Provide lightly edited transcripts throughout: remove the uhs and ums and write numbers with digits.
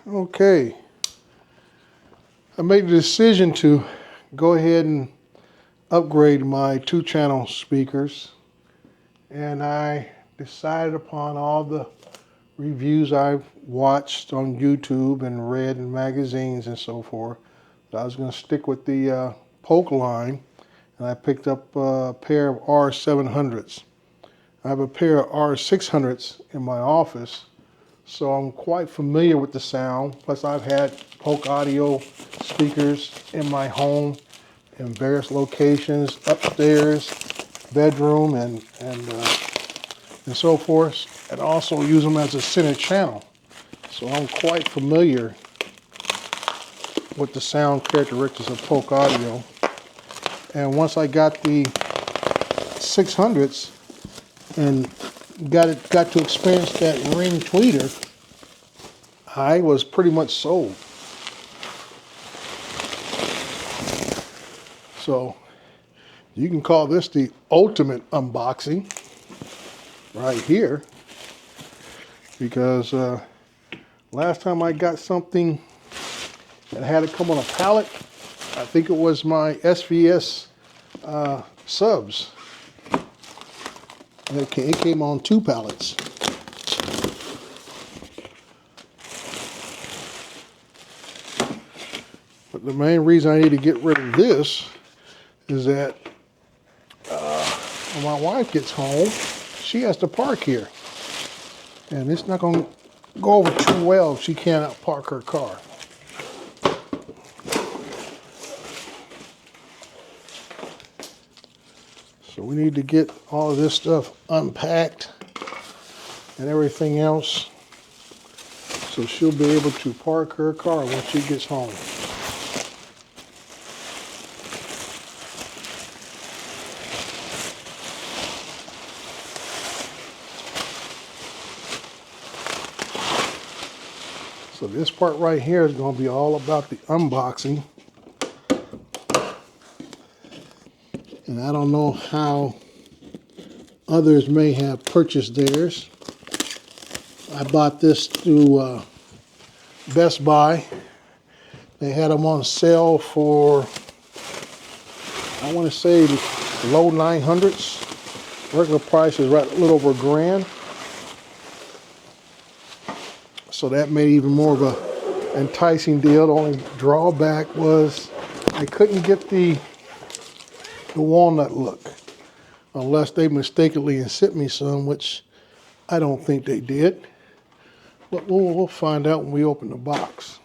Okay, I made the decision to go ahead and upgrade my 2-channel speakers, and I decided upon all the reviews I've watched on YouTube and read in magazines and so forth that I was going to stick with the Polk line, and I picked up a pair of R700s. I have a pair of R600s in my office, so I'm quite familiar with the sound. Plus I've had Polk Audio speakers in my home in various locations, upstairs, bedroom, and so forth, and also use them as a center channel. So I'm quite familiar with the sound characteristics of Polk Audio. And once I got the 600s and got to experience that ring tweeter, I was pretty much sold. So you can call this the ultimate unboxing right here, because last time I got something that had to come on a pallet, I think it was my SVS subs. It came on 2 pallets. But the main reason I need to get rid of this is that when my wife gets home, she has to park here. And it's not going to go over too well if she cannot park her car. So we need to get all of this stuff unpacked and everything else, so she'll be able to park her car when she gets home. So this part right here is going to be all about the unboxing. And I don't know how others may have purchased theirs. I bought this through Best Buy. They had them on sale for, I want to say, low 900s. Regular price is right a little over $1,000. So that made even more of a enticing deal. The only drawback was I couldn't get the walnut look, unless they mistakenly sent me some, which I don't think they did. But we'll find out when we open the box.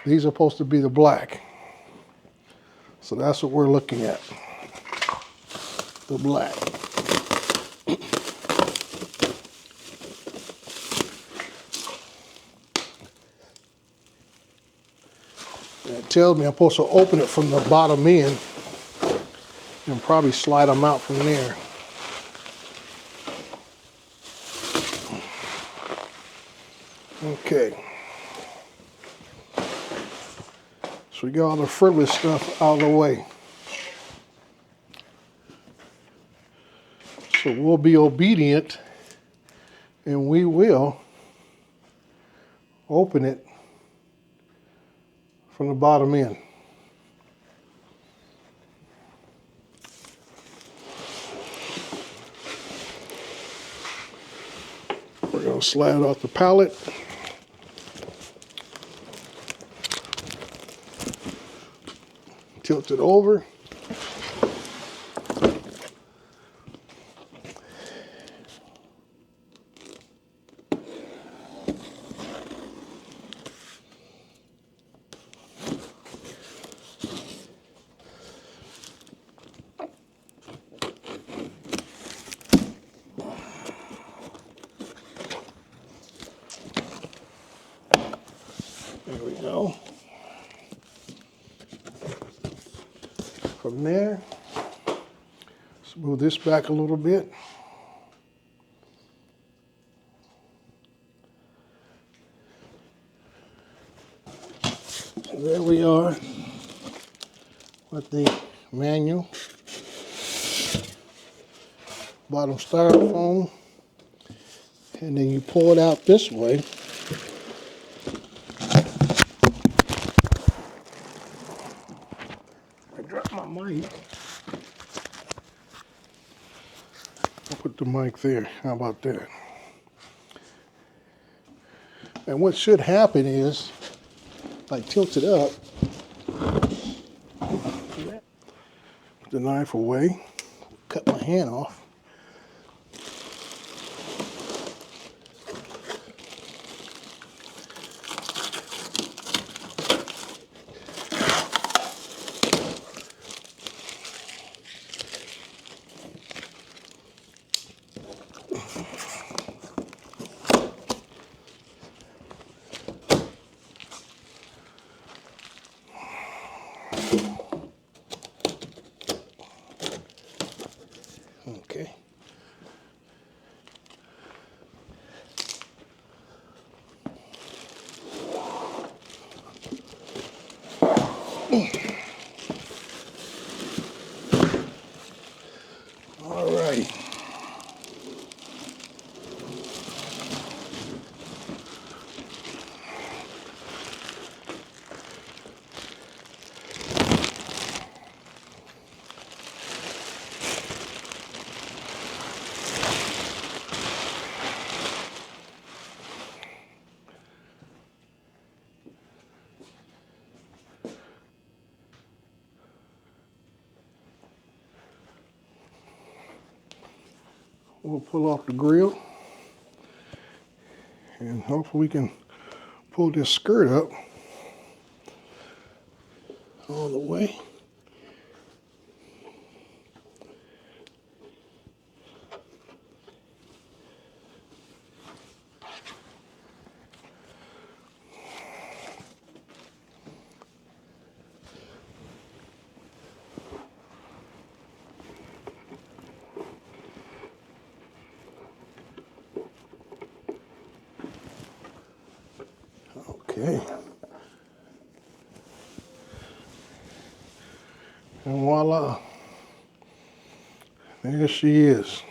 These are supposed to be the black. So that's what we're looking at. The black. It tells me I'm supposed to open it from the bottom end and probably slide them out from there. Okay. So we got all the frivolous stuff out of the way. So we'll be obedient and we will open it from the bottom end. We're going to slide it off the pallet. Tilt it over. There we go. From there, let's move this back a little bit. So there we are with the manual. Bottom styrofoam. and then you pull it out this way. I dropped my mic. I'll put the mic there. How about that? And what should happen is, if I tilt it up, put the knife away, cut my hand off. Okay. All right. We'll pull off the grill, and hopefully we can pull this skirt up all the way. Okay. And voila. There she is.